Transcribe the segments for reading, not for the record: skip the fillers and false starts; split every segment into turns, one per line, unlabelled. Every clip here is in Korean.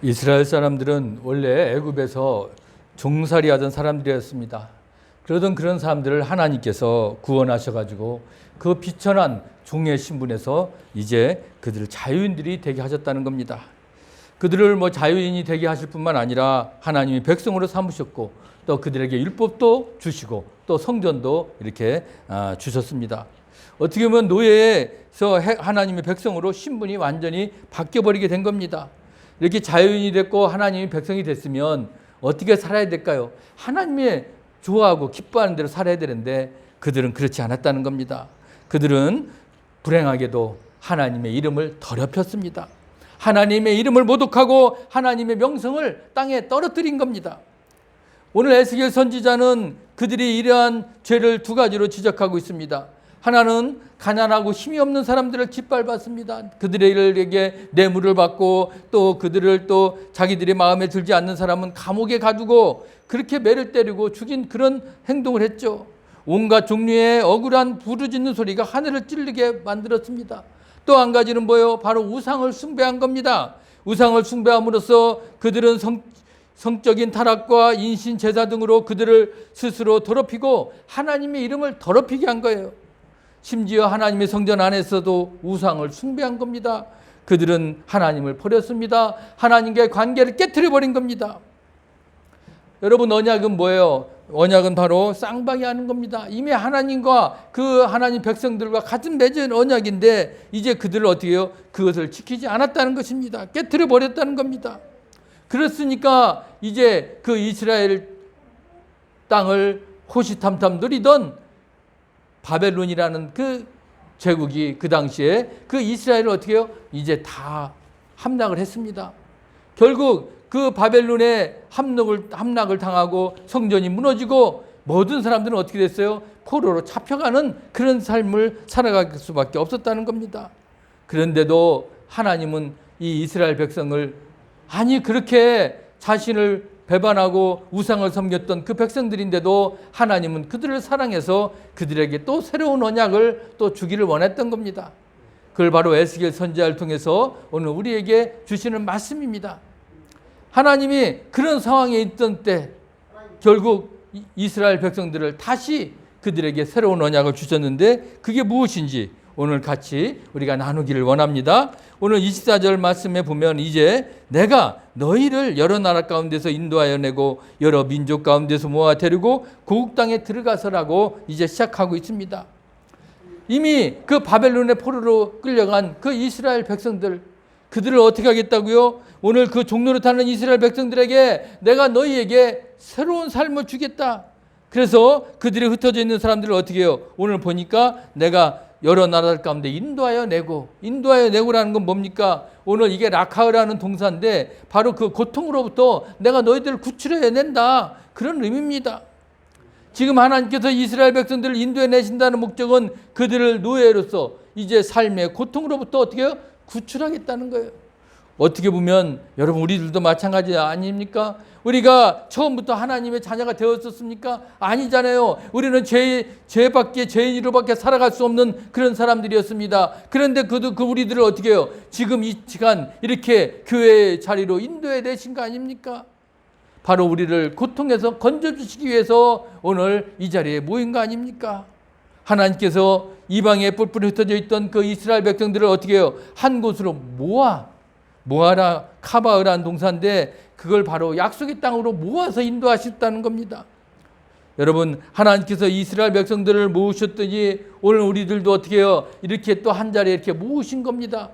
이스라엘 사람들은 원래 애굽에서 종살이 하던 사람들이었습니다. 그러던 그런 사람들을 하나님께서 구원하셔가지고 그 비천한 종의 신분에서 이제 그들을 자유인들이 되게 하셨다는 겁니다. 그들을 자유인이 되게 하실 뿐만 아니라 하나님이 백성으로 삼으셨고 또 그들에게 율법도 주시고 또 성전도 이렇게 주셨습니다. 어떻게 보면 노예에서 하나님의 백성으로 신분이 완전히 바뀌어버리게 된 겁니다. 이렇게 자유인이 됐고 하나님이 백성이 됐으면 어떻게 살아야 될까요? 하나님의 좋아하고 기뻐하는 대로 살아야 되는데 그들은 그렇지 않았다는 겁니다. 그들은 불행하게도 하나님의 이름을 더럽혔습니다. 하나님의 이름을 모독하고 하나님의 명성을 땅에 떨어뜨린 겁니다. 오늘 에스겔 선지자는 그들이 이러한 죄를 두 가지로 지적하고 있습니다. 하나는 가난하고 힘이 없는 사람들을 짓밟았습니다. 그들에게 뇌물을 받고 또 그들을 또 자기들의 마음에 들지 않는 사람은 감옥에 가두고 그렇게 매를 때리고 죽인 그런 행동을 했죠. 온갖 종류의 억울한 부르짖는 소리가 하늘을 찔르게 만들었습니다. 또 한 가지는 뭐예요? 바로 우상을 숭배한 겁니다. 우상을 숭배함으로써 그들은 성적인 타락과 인신 제사 등으로 그들을 스스로 더럽히고 하나님의 이름을 더럽히게 한 거예요. 심지어 하나님의 성전 안에서도 우상을 숭배한 겁니다. 그들은 하나님을 버렸습니다. 하나님과의 관계를 깨트려 버린 겁니다. 여러분, 언약은 뭐예요? 언약은 바로 쌍방이 하는 겁니다. 이미 하나님과 그 하나님 백성들과 같은 맺은 언약인데 이제 그들을 어떻게 해요? 그것을 지키지 않았다는 것입니다. 깨트려 버렸다는 겁니다. 그렇으니까 이제 그 이스라엘 땅을 호시탐탐 누리던 바벨론이라는 그 제국이 그 당시에 그 이스라엘을 어떻게 해요? 이제 다 함락을 했습니다. 결국 그 바벨론의 함락을 당하고 성전이 무너지고 모든 사람들은 어떻게 됐어요? 포로로 잡혀가는 그런 삶을 살아갈 수밖에 없었다는 겁니다. 그런데도 하나님은 이 이스라엘 백성을 그렇게 자신을 배반하고 우상을 섬겼던 그 백성들인데도 하나님은 그들을 사랑해서 그들에게 또 새로운 언약을 또 주기를 원했던 겁니다. 그걸 바로 에스겔 선지자를 통해서 오늘 우리에게 주시는 말씀입니다. 하나님이 그런 상황에 있던 때 결국 이스라엘 백성들을 다시 그들에게 새로운 언약을 주셨는데 그게 무엇인지 오늘 같이 우리가 나누기를 원합니다. 오늘 24절 말씀에 보면 이제 내가 너희를 여러 나라 가운데서 인도하여 내고 여러 민족 가운데서 모아 데리고 고국 땅에 들어가서라고 이제 시작하고 있습니다. 이미 그 바벨론의 포로로 끌려간 그 이스라엘 백성들 그들을 어떻게 하겠다고요? 오늘 그 종로를 타는 이스라엘 백성들에게 내가 너희에게 새로운 삶을 주겠다. 그래서 그들이 흩어져 있는 사람들을 어떻게 해요? 오늘 보니까 내가 여러 나라들 가운데 인도하여 내고라는 건 뭡니까? 오늘 이게 라카흐라는 동사인데 바로 그 고통으로부터 내가 너희들을 구출해 낸다. 그런 의미입니다. 지금 하나님께서 이스라엘 백성들을 인도해 내신다는 목적은 그들을 노예로서 이제 삶의 고통으로부터 어떻게 해요? 구출하겠다는 거예요. 어떻게 보면 여러분 우리들도 마찬가지 아닙니까? 우리가 처음부터 하나님의 자녀가 되었었습니까? 아니잖아요. 우리는 죄밖에 죄인으로밖에 살아갈 수 없는 그런 사람들이었습니다. 그런데 그 우리들을 어떻게 해요? 지금 이 시간 이렇게 교회의 자리로 인도해 내신 거 아닙니까? 바로 우리를 고통에서 건져주시기 위해서 오늘 이 자리에 모인 거 아닙니까? 하나님께서 이방에 뿔뿔이 흩어져 있던 그 이스라엘 백성들을 어떻게 해요? 한 곳으로 모아라 카바흐라는 동사인데 그걸 바로 약속의 땅으로 모아서 인도하셨다는 겁니다. 여러분 하나님께서 이스라엘 백성들을 모으셨더니 오늘 우리들도 어떻게 해요? 이렇게 또 한 자리에 이렇게 모으신 겁니다.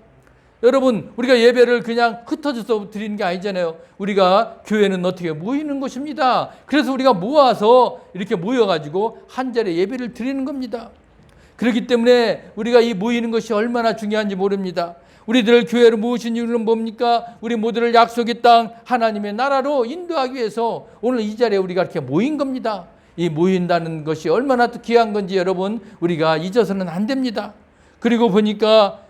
여러분 우리가 예배를 그냥 흩어져서 드리는 게 아니잖아요. 우리가 교회는 어떻게 모이는 것입니다. 그래서 우리가 모아서 이렇게 모여가지고 한 자리에 예배를 드리는 겁니다. 그렇기 때문에 우리가 이 모이는 것이 얼마나 중요한지 모릅니다. 우리들을 교회로 모으신 이유는 뭡니까? 우리 모두를 약속의 땅 하나님의 나라로 인도하기 위해서 오늘 이 자리에 우리가 이렇게 모인 겁니다. 이 모인다는 것이 얼마나 또 귀한 건지 여러분 우리가 잊어서는 안 됩니다. 그리고 보니까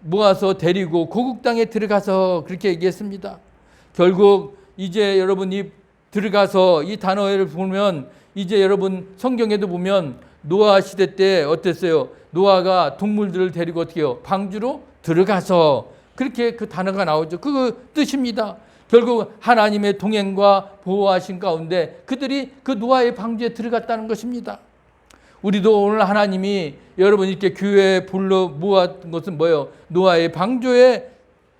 모아서 데리고 고국 땅에 들어가서 그렇게 얘기했습니다. 결국 이제 여러분이 들어가서 이 단어를 보면 이제 여러분 성경에도 보면 노아 시대 때 어땠어요? 노아가 동물들을 데리고 어떻게 해요? 방주로 들어가서 그렇게 그 단어가 나오죠. 그 뜻입니다. 결국 하나님의 동행과 보호하신 가운데 그들이 그 노아의 방주에 들어갔다는 것입니다. 우리도 오늘 하나님이 여러분 이렇게 교회에 불러 모았던 것은 뭐예요? 노아의 방주에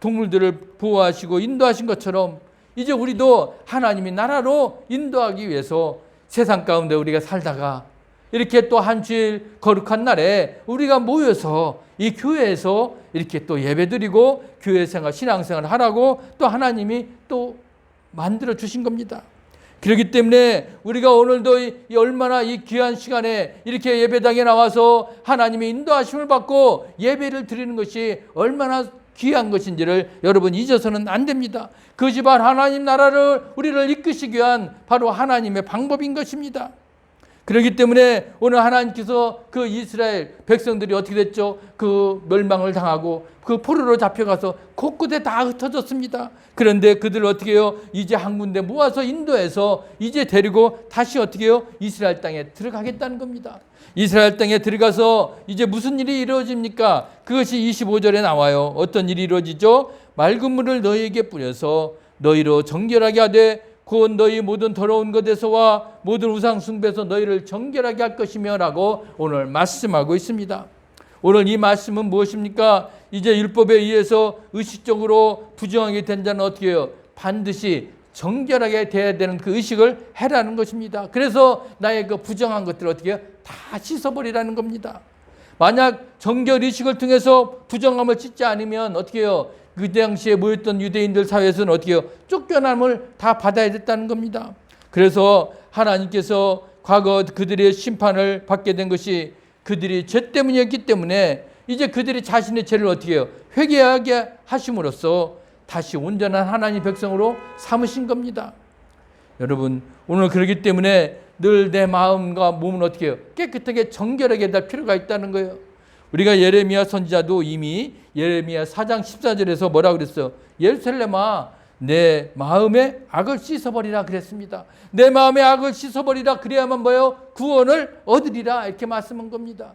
동물들을 보호하시고 인도하신 것처럼 이제 우리도 하나님이 나라로 인도하기 위해서 세상 가운데 우리가 살다가 이렇게 또 한 주일 거룩한 날에 우리가 모여서 이 교회에서 이렇게 또 예배드리고 교회생활, 신앙생활을 하라고 또 하나님이 또 만들어 주신 겁니다. 그렇기 때문에 우리가 오늘도 얼마나 이 귀한 시간에 이렇게 예배당에 나와서 하나님의 인도하심을 받고 예배를 드리는 것이 얼마나 귀한 것인지를 여러분 잊어서는 안 됩니다. 그것이 바로 하나님 나라를 우리를 이끄시기 위한 바로 하나님의 방법인 것입니다. 그렇기 때문에 오늘 하나님께서 그 이스라엘 백성들이 어떻게 됐죠? 그 멸망을 당하고 그 포로로 잡혀가서 곳곳에 다 흩어졌습니다. 그런데 그들을 어떻게 해요? 이제 한 군데 모아서 인도해서 이제 데리고 다시 어떻게 해요? 이스라엘 땅에 들어가겠다는 겁니다. 이스라엘 땅에 들어가서 이제 무슨 일이 이루어집니까? 그것이 25절에 나와요. 어떤 일이 이루어지죠? 맑은 물을 너희에게 뿌려서 너희로 정결하게 하되 곧 너희 모든 더러운 것에서와 모든 우상 숭배에서 너희를 정결하게 할 것이며 라고 오늘 말씀하고 있습니다. 오늘 이 말씀은 무엇입니까? 이제 율법에 의해서 의식적으로 부정하게 된 자는 어떻게 해요? 반드시 정결하게 돼야 되는 그 의식을 해라는 것입니다. 그래서 나의 그 부정한 것들을 어떻게 해요? 다 씻어버리라는 겁니다. 만약 정결 의식을 통해서 부정함을 씻지 않으면 어떻게 해요? 그 당시에 모였던 유대인들 사회에서는 어떻게 해요? 쫓겨남을 다 받아야 됐다는 겁니다. 그래서 하나님께서 과거 그들의 심판을 받게 된 것이 그들이 죄 때문이었기 때문에 이제 그들이 자신의 죄를 어떻게 해요? 회개하게 하심으로써 다시 온전한 하나님 백성으로 삼으신 겁니다. 여러분 오늘 그렇기 때문에 늘 내 마음과 몸은 어떻게 해요? 깨끗하게 정결하게 될 필요가 있다는 거예요. 우리가 예레미야 선지자도 이미 예레미야 4장 14절에서 뭐라고 그랬어요? 예루살렘아 내 마음의 악을 씻어버리라 그랬습니다. 내 마음의 악을 씻어버리라 그래야만 뭐예요? 구원을 얻으리라 이렇게 말씀한 겁니다.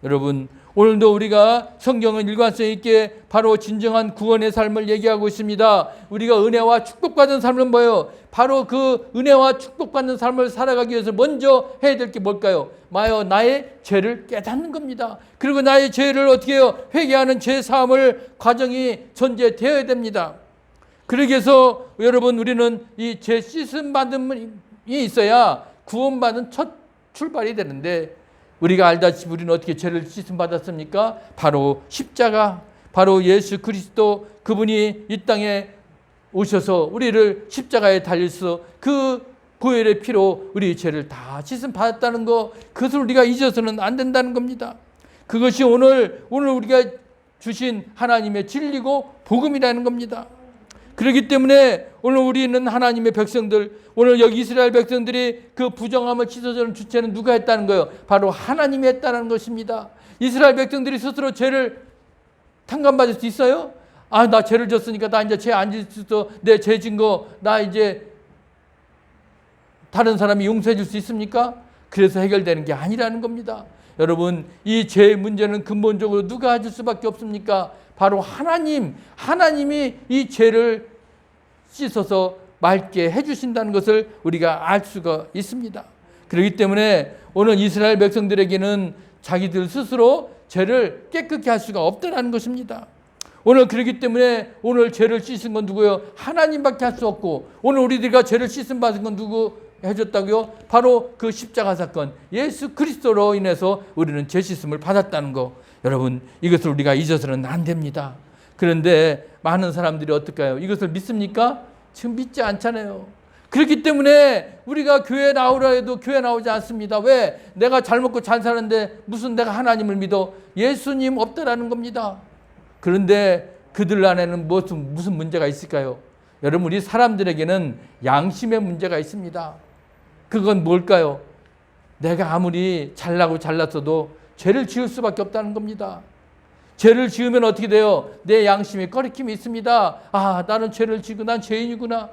여러분 오늘도 우리가 성경은 일관성 있게 바로 진정한 구원의 삶을 얘기하고 있습니다. 우리가 은혜와 축복받은 삶은 뭐예요? 바로 그 은혜와 축복받는 삶을 살아가기 위해서 먼저 해야 될 게 뭘까요? 나의 죄를 깨닫는 겁니다. 그리고 나의 죄를 어떻게 해요? 회개하는 죄 사함을 과정이 전제되어야 됩니다. 그러기 위해서 여러분 우리는 이 죄 씻음 받음이 있어야 구원받은 첫 출발이 되는데 우리가 알다시피 우리는 어떻게 죄를 씻음 받았습니까? 바로 십자가, 바로 예수 그리스도 그분이 이 땅에 오셔서 우리를 십자가에 달려서 그 보혈의 피로 우리 죄를 다 씻음 받았다는 거, 그것을 우리가 잊어서는 안 된다는 겁니다. 그것이 오늘 우리가 주신 하나님의 진리고 복음이라는 겁니다. 그렇기 때문에 오늘 우리는 하나님의 백성들, 오늘 여기 이스라엘 백성들이 그 부정함을 씻어주는 주체는 누가 했다는 거예요? 바로 하나님이 했다는 것입니다. 이스라엘 백성들이 스스로 죄를 탕감받을 수 있어요? 나 죄를 졌으니까 나 이제 죄 안 짓을 수 있어. 내 죄 진 거 나 이제 다른 사람이 용서해 줄 수 있습니까? 그래서 해결되는 게 아니라는 겁니다. 여러분 이 죄의 문제는 근본적으로 누가 해줄 수밖에 없습니까? 바로 하나님이 이 죄를 씻어서 맑게 해주신다는 것을 우리가 알 수가 있습니다. 그렇기 때문에 오늘 이스라엘 백성들에게는 자기들 스스로 죄를 깨끗게 할 수가 없다는 것입니다. 오늘 그렇기 때문에 오늘 죄를 씻은 건 누구예요? 하나님밖에 할 수 없고 오늘 우리들과 죄를 씻음 받은 건 누구 해줬다고요? 바로 그 십자가 사건 예수 그리스도로 인해서 우리는 죄 씻음을 받았다는 거, 여러분 이것을 우리가 잊어서는 안 됩니다. 그런데 많은 사람들이 어떨까요? 이것을 믿습니까? 지금 믿지 않잖아요. 그렇기 때문에 우리가 교회 나오라 해도 교회 나오지 않습니다. 왜? 내가 잘 먹고 잘 사는데 무슨 내가 하나님을 믿어? 예수님 없다라는 겁니다. 그런데 그들 안에는 무슨 문제가 있을까요? 여러분 우리 사람들에게는 양심의 문제가 있습니다. 그건 뭘까요? 내가 아무리 잘나고 잘났어도 죄를 지을 수밖에 없다는 겁니다. 죄를 지으면 어떻게 돼요? 내 양심에 꺼리낌이 있습니다. 나는 죄를 지고 난 죄인이구나.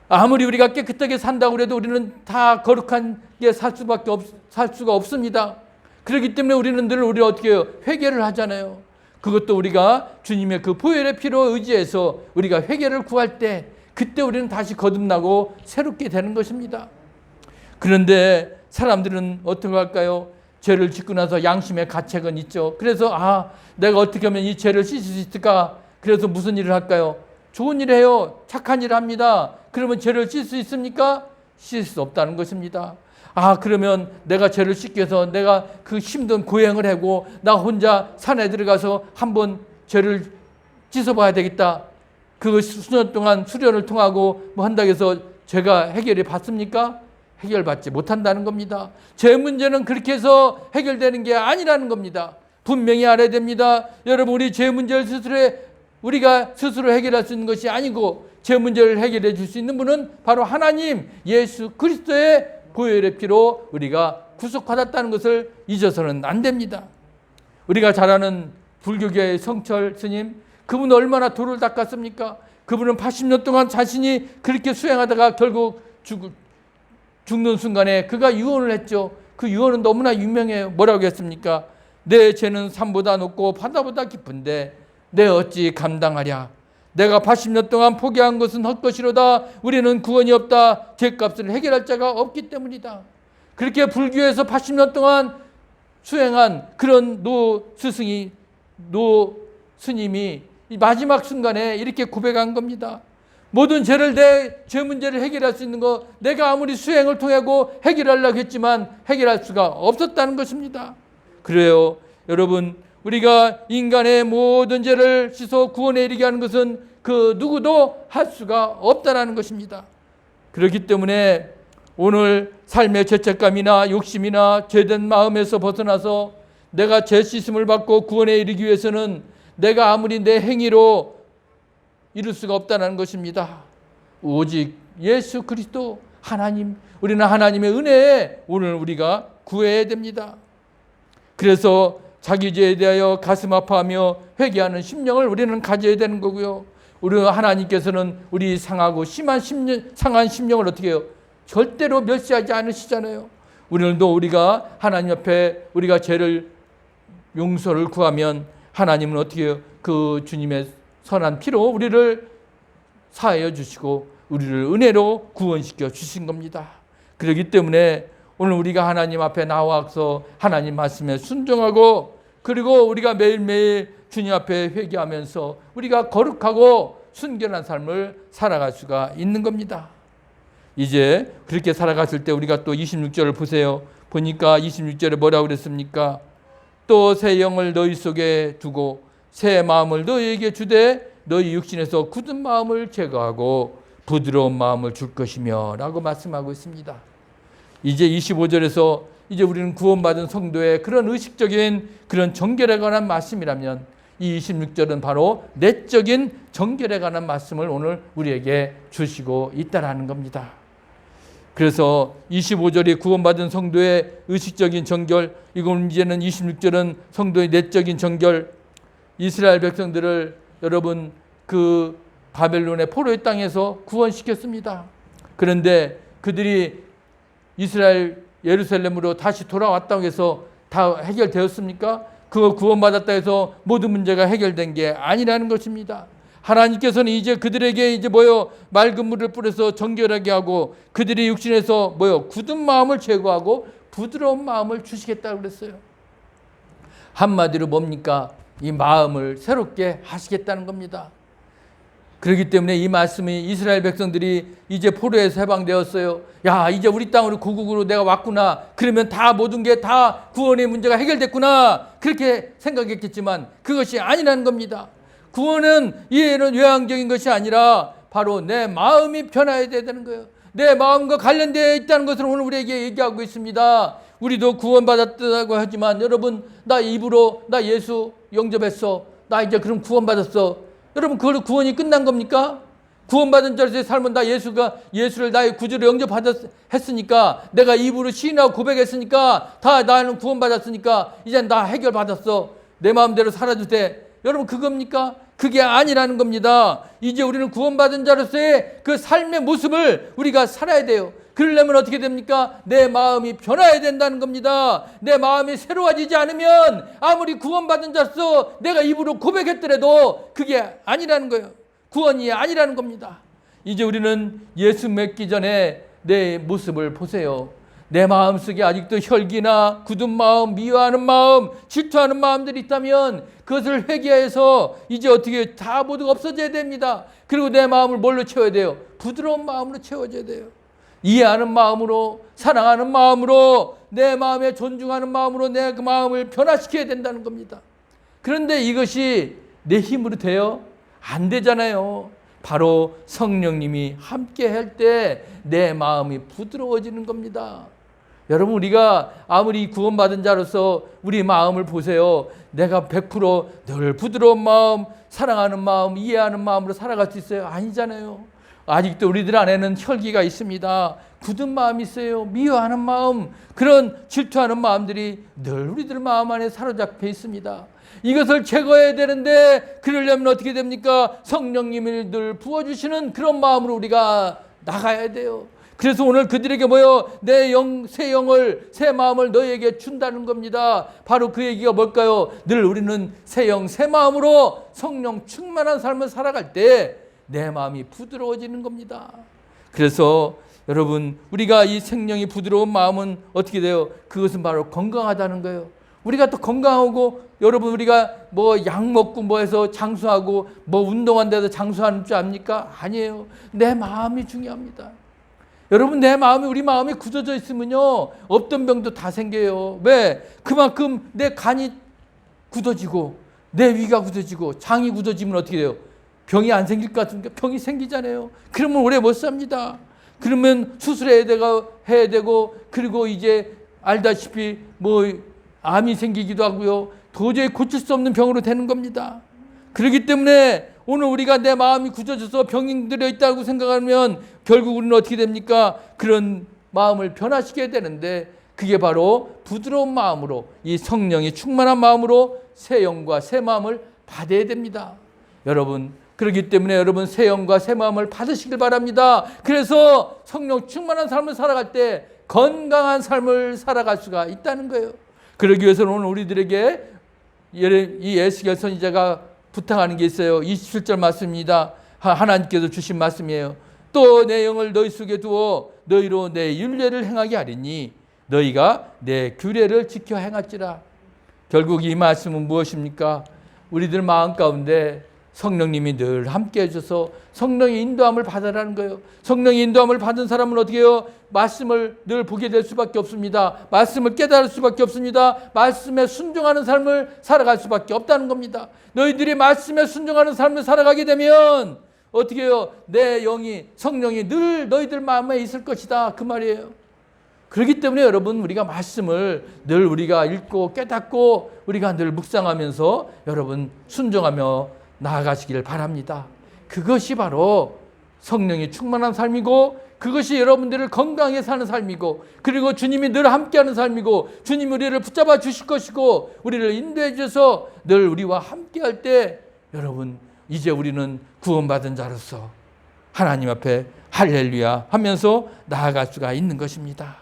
아무리 우리가 깨끗하게 산다고 해도 우리는 다 거룩하게 살 수가 없습니다. 그렇기 때문에 우리는 늘 어떻게 해요? 회개를 하잖아요. 그것도 우리가 주님의 그 보혈의 피로 의지해서 우리가 회개를 구할 때 그때 우리는 다시 거듭나고 새롭게 되는 것입니다. 그런데 사람들은 어떻게 할까요? 죄를 짓고 나서 양심의 가책은 있죠. 그래서 내가 어떻게 하면 이 죄를 씻을 수 있을까? 그래서 무슨 일을 할까요? 좋은 일 해요. 착한 일을 합니다. 그러면 죄를 씻을 수 있습니까? 씻을 수 없다는 것입니다. 그러면 내가 죄를 씻기 위해서 내가 그 힘든 고행을 하고 나 혼자 산에 들어가서 한번 죄를 씻어봐야 되겠다. 그 수년 동안 수련을 통하고 뭐 한다고 해서 죄가 해결이 받습니까? 해결받지 못한다는 겁니다. 죄 문제는 그렇게 해서 해결되는 게 아니라는 겁니다. 분명히 알아야 됩니다. 여러분, 우리 죄 문제를 우리가 스스로 해결할 수 있는 것이 아니고 죄 문제를 해결해 줄 수 있는 분은 바로 하나님 예수 그리스도의 보혈의 피로 우리가 구속받았다는 것을 잊어서는 안 됩니다. 우리가 잘 아는 불교계의 성철 스님, 그분은 얼마나 도를 닦았습니까? 그분은 80년 동안 자신이 그렇게 수행하다가 결국 죽는 순간에 그가 유언을 했죠. 그 유언은 너무나 유명해요. 뭐라고 했습니까? 내 죄는 산보다 높고 바다보다 깊은데 내 어찌 감당하랴. 내가 80년 동안 포기한 것은 헛것이로다. 우리는 구원이 없다. 죄값을 해결할 자가 없기 때문이다. 그렇게 불교에서 80년 동안 수행한 그런 노 스님이 마지막 순간에 이렇게 고백한 겁니다. 모든 죄를 내 죄 문제를 해결할 수 있는 거 내가 아무리 수행을 통하고 해결하려고 했지만 해결할 수가 없었다는 것입니다. 그래요. 여러분, 우리가 인간의 모든 죄를 씻어 구원에 이르게 하는 것은 그 누구도 할 수가 없다는 것입니다. 그렇기 때문에 오늘 삶의 죄책감이나 욕심이나 죄된 마음에서 벗어나서 내가 죄 씻음을 받고 구원에 이르기 위해서는 내가 아무리 내 행위로 이룰 수가 없다는 것입니다. 오직 예수 그리스도 하나님, 우리는 하나님의 은혜에 오늘 우리가 구해야 됩니다. 그래서 자기 죄에 대하여 가슴 아파하며 회개하는 심령을 우리는 가져야 되는 거고요. 우리 하나님께서는 우리 상한 심령을 어떻게 해요? 절대로 멸시하지 않으시잖아요. 오늘도 우리가 하나님 앞에 우리가 죄를 용서를 구하면 하나님은 어떻게 해요? 그 주님의 선한 피로 우리를 사하여 주시고 우리를 은혜로 구원시켜 주신 겁니다. 그렇기 때문에 오늘 우리가 하나님 앞에 나와서 하나님 말씀에 순종하고 그리고 우리가 매일매일 주님 앞에 회개하면서 우리가 거룩하고 순결한 삶을 살아갈 수가 있는 겁니다. 이제 그렇게 살아갔을 때 우리가 또 26절을 보세요. 보니까 26절에 뭐라고 그랬습니까? 또 새 영을 너희 속에 두고 새 마음을 너희에게 주되 너희 육신에서 굳은 마음을 제거하고 부드러운 마음을 줄 것이며 라고 말씀하고 있습니다. 이제 25절에서 이제 우리는 구원받은 성도의 그런 의식적인 그런 정결에 관한 말씀이라면 이 26절은 바로 내적인 정결에 관한 말씀을 오늘 우리에게 주시고 있다라는 겁니다. 그래서 25절이 구원받은 성도의 의식적인 정결, 이건 이제는 26절은 성도의 내적인 정결. 이스라엘 백성들을 여러분 그 바벨론의 포로의 땅에서 구원시켰습니다. 그런데 그들이 이스라엘 예루살렘으로 다시 돌아왔다고 해서 다 해결되었습니까? 그거 구원받았다 해서 모든 문제가 해결된 게 아니라는 것입니다. 하나님께서는 이제 그들에게 이제 맑은 물을 뿌려서 정결하게 하고 그들의 육신에서 굳은 마음을 제거하고 부드러운 마음을 주시겠다고 그랬어요. 한마디로 뭡니까? 이 마음을 새롭게 하시겠다는 겁니다. 그렇기 때문에 이 말씀이 이스라엘 백성들이 이제 포로에서 해방되었어요. 야, 이제 우리 땅으로 고국으로 내가 왔구나. 그러면 다 모든 게 다 구원의 문제가 해결됐구나. 그렇게 생각했겠지만 그것이 아니라는 겁니다. 구원은 이해는 외향적인 것이 아니라 바로 내 마음이 변화해야 되는 거예요. 내 마음과 관련되어 있다는 것을 오늘 우리에게 얘기하고 있습니다. 우리도 구원받았다고 하지만 여러분 나 입으로 나 예수 영접했어. 나 이제 그럼 구원받았어. 여러분 그걸로 구원이 끝난 겁니까? 구원받은 자로서의 삶은 나 예수를 나의 구주로 영접했으니까 내가 입으로 시인하고 고백했으니까 다 나는 구원받았으니까 이제 나 해결받았어. 내 마음대로 살아도 돼. 여러분 그겁니까? 그게 아니라는 겁니다. 이제 우리는 구원받은 자로서의 그 삶의 모습을 우리가 살아야 돼요. 그러려면 어떻게 됩니까? 내 마음이 변화해야 된다는 겁니다. 내 마음이 새로워지지 않으면 아무리 구원받은 자로서 내가 입으로 고백했더라도 그게 아니라는 거예요. 구원이 아니라는 겁니다. 이제 우리는 예수 믿기 전에 내 모습을 보세요. 내 마음속에 아직도 혈기나 굳은 마음, 미워하는 마음, 질투하는 마음들이 있다면 그것을 회개해서 이제 어떻게 다 모두 없어져야 됩니다. 그리고 내 마음을 뭘로 채워야 돼요? 부드러운 마음으로 채워져야 돼요. 이해하는 마음으로, 사랑하는 마음으로, 내 마음에 존중하는 마음으로 내 그 마음을 변화시켜야 된다는 겁니다. 그런데 이것이 내 힘으로 돼요? 안 되잖아요. 바로 성령님이 함께 할 때 내 마음이 부드러워지는 겁니다. 여러분, 우리가 아무리 구원받은 자로서 우리 마음을 보세요. 내가 100% 늘 부드러운 마음, 사랑하는 마음, 이해하는 마음으로 살아갈 수 있어요? 아니잖아요. 아직도 우리들 안에는 혈기가 있습니다. 굳은 마음이 있어요. 미워하는 마음, 그런 질투하는 마음들이 늘 우리들 마음 안에 사로잡혀 있습니다. 이것을 제거해야 되는데 그러려면 어떻게 됩니까? 성령님을 늘 부어주시는 그런 마음으로 우리가 나가야 돼요. 그래서 오늘 그들에게 내 영, 새 영을, 새 마음을 너희에게 준다는 겁니다. 바로 그 얘기가 뭘까요? 늘 우리는 새 영, 새 마음으로 성령 충만한 삶을 살아갈 때 내 마음이 부드러워지는 겁니다. 그래서 여러분, 우리가 이 생명이 부드러운 마음은 어떻게 돼요? 그것은 바로 건강하다는 거예요. 우리가 또 건강하고, 여러분, 우리가 약 먹고 해서 장수하고 운동한 데서 장수하는 줄 압니까? 아니에요. 내 마음이 중요합니다. 여러분, 우리 마음이 굳어져 있으면요, 없던 병도 다 생겨요. 왜? 그만큼 내 간이 굳어지고, 내 위가 굳어지고, 장이 굳어지면 어떻게 돼요? 병이 안 생길 것 같은데 병이 생기잖아요. 그러면 오래 못 삽니다. 그러면 수술해야 되고, 그리고 이제 알다시피 암이 생기기도 하고요. 도저히 고칠 수 없는 병으로 되는 겁니다. 그렇기 때문에 오늘 우리가 내 마음이 굳어져서 병이 들어 있다고 생각하면 결국 우리는 어떻게 됩니까? 그런 마음을 변화시켜야 되는데 그게 바로 부드러운 마음으로, 이 성령이 충만한 마음으로 새 영과 새 마음을 받아야 됩니다. 여러분, 그렇기 때문에 여러분 새 영과 새 마음을 받으시길 바랍니다. 그래서 성령 충만한 삶을 살아갈 때 건강한 삶을 살아갈 수가 있다는 거예요. 그러기 위해서는 오늘 우리들에게 이 에스겔 선지자가 부탁하는 게 있어요. 27절 말씀입니다. 하나님께서 주신 말씀이에요. 또 내 영을 너희 속에 두어 너희로 내 율례를 행하게 하리니 너희가 내 규례를 지켜 행할지라. 결국 이 말씀은 무엇입니까? 우리들 마음 가운데 성령님이 늘 함께 해줘서 성령의 인도함을 받으라는 거예요. 성령의 인도함을 받은 사람은 어떻게 해요? 말씀을 늘 보게 될 수밖에 없습니다. 말씀을 깨달을 수밖에 없습니다. 말씀에 순종하는 삶을 살아갈 수밖에 없다는 겁니다. 너희들이 말씀에 순종하는 삶을 살아가게 되면 어떻게 해요? 내 영이, 성령이 늘 너희들 마음에 있을 것이다, 그 말이에요. 그렇기 때문에 여러분, 우리가 말씀을 늘 우리가 읽고 깨닫고 우리가 늘 묵상하면서 여러분 순종하며 나아가시길 바랍니다. 그것이 바로 성령이 충만한 삶이고, 그것이 여러분들을 건강하게 사는 삶이고, 그리고 주님이 늘 함께하는 삶이고, 주님이 우리를 붙잡아 주실 것이고 우리를 인도해 주셔서 늘 우리와 함께할 때 여러분, 이제 우리는 구원받은 자로서 하나님 앞에 할렐루야 하면서 나아갈 수가 있는 것입니다.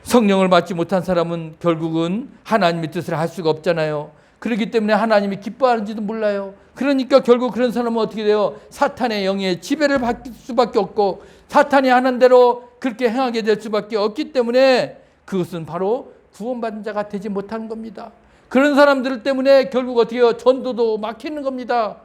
성령을 받지 못한 사람은 결국은 하나님의 뜻을 할 수가 없잖아요. 그렇기 때문에 하나님이 기뻐하는지도 몰라요. 그러니까 결국 그런 사람은 어떻게 돼요? 사탄의 영의 지배를 받을 수밖에 없고, 사탄이 하는 대로 그렇게 행하게 될 수밖에 없기 때문에 그것은 바로 구원받은 자가 되지 못한 겁니다. 그런 사람들 때문에 결국 어떻게 해요? 전도도 막히는 겁니다.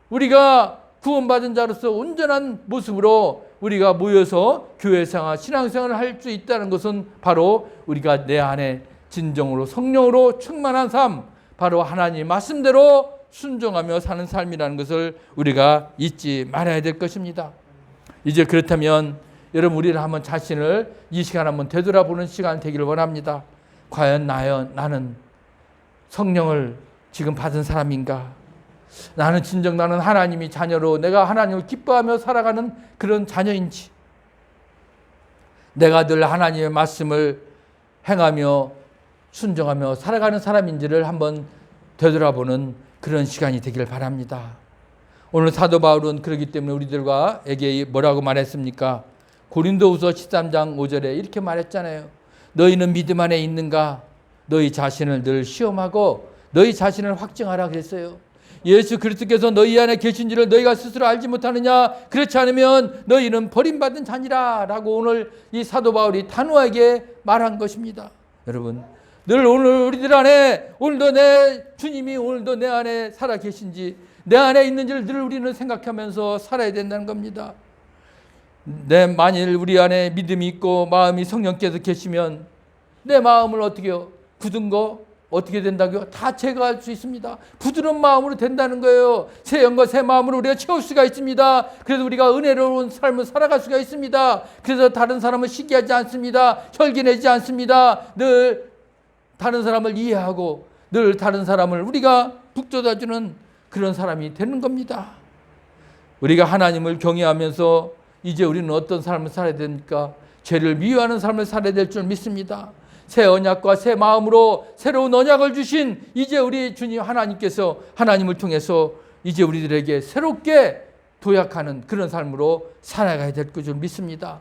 우리가 구원받은 자로서 온전한 모습으로 우리가 모여서 교회생활, 신앙생활을 할 수 있다는 것은 바로 우리가 내 안에 진정으로 성령으로 충만한 삶, 바로 하나님 말씀대로 순종하며 사는 삶이라는 것을 우리가 잊지 말아야 될 것입니다. 이제 그렇다면 여러분, 우리를 한번 자신을 이 시간 한번 되돌아보는 시간 되기를 원합니다. 과연 나는 성령을 지금 받은 사람인가? 나는 진정 하나님이 자녀로 내가 하나님을 기뻐하며 살아가는 그런 자녀인지, 내가 늘 하나님의 말씀을 행하며 순종하며 살아가는 사람인지를 한번 되돌아보는 그런 시간이 되길 바랍니다. 오늘 사도 바울은 그렇기 때문에 우리들에게 뭐라고 말했습니까? 고린도후서 13장 5절에 이렇게 말했잖아요. 너희는 믿음 안에 있는가? 너희 자신을 늘 시험하고 너희 자신을 확증하라 그랬어요. 예수 그리스도께서 너희 안에 계신지를 너희가 스스로 알지 못하느냐? 그렇지 않으면 너희는 버림받은 자니라 라고 오늘 이 사도 바울이 단호하게 말한 것입니다. 여러분, 늘 오늘 우리들 안에 오늘도 내 주님이 오늘도 내 안에 살아 계신지, 내 안에 있는지를 늘 우리는 생각하면서 살아야 된다는 겁니다. 만일 우리 안에 믿음이 있고 마음이 성령께서 계시면 내 마음을 어떻게 해요? 굳은 거 어떻게 된다고요? 다 제거할 수 있습니다. 부드러운 마음으로 된다는 거예요. 새 영과 새 마음으로 우리가 채울 수가 있습니다. 그래서 우리가 은혜로운 삶을 살아갈 수가 있습니다. 그래서 다른 사람을 시기하지 않습니다. 혈기내지 않습니다. 늘 다른 사람을 이해하고 늘 다른 사람을 우리가 북돋아주는 그런 사람이 되는 겁니다. 우리가 하나님을 경외하면서 이제 우리는 어떤 삶을 살아야 됩니까? 죄를 미워하는 삶을 살아야 될 줄 믿습니다. 새 언약과 새 마음으로 새로운 언약을 주신 이제 우리 주님 하나님께서 하나님을 통해서 이제 우리들에게 새롭게 도약하는 그런 삶으로 살아가야 될 줄 믿습니다.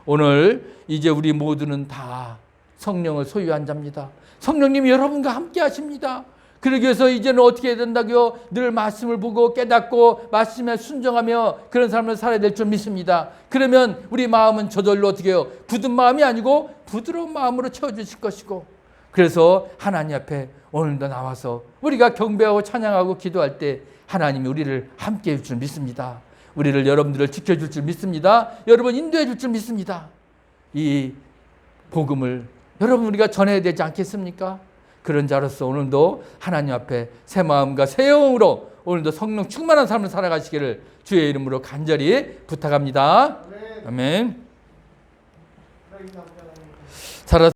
오늘 이제 우리 모두는 다 성령을 소유한 자입니다. 성령님이 여러분과 함께 하십니다. 그러기 위해서 이제는 어떻게 해야 된다고요? 늘 말씀을 보고 깨닫고 말씀에 순종하며 그런 삶을 살아야 될 줄 믿습니다. 그러면 우리 마음은 저절로 어떻게 해요? 굳은 마음이 아니고 부드러운 마음으로 채워주실 것이고, 그래서 하나님 앞에 오늘도 나와서 우리가 경배하고 찬양하고 기도할 때 하나님이 우리를 함께 해줄 줄 믿습니다. 우리를 여러분들을 지켜줄 줄 믿습니다. 여러분 인도해 줄 줄 믿습니다. 이 복음을 여러분 우리가 전해야 되지 않겠습니까? 그런 자로서 오늘도 하나님 앞에 새 마음과 새 영으로 오늘도 성령 충만한 삶을 살아가시기를 주의 이름으로 간절히 부탁합니다. 아멘.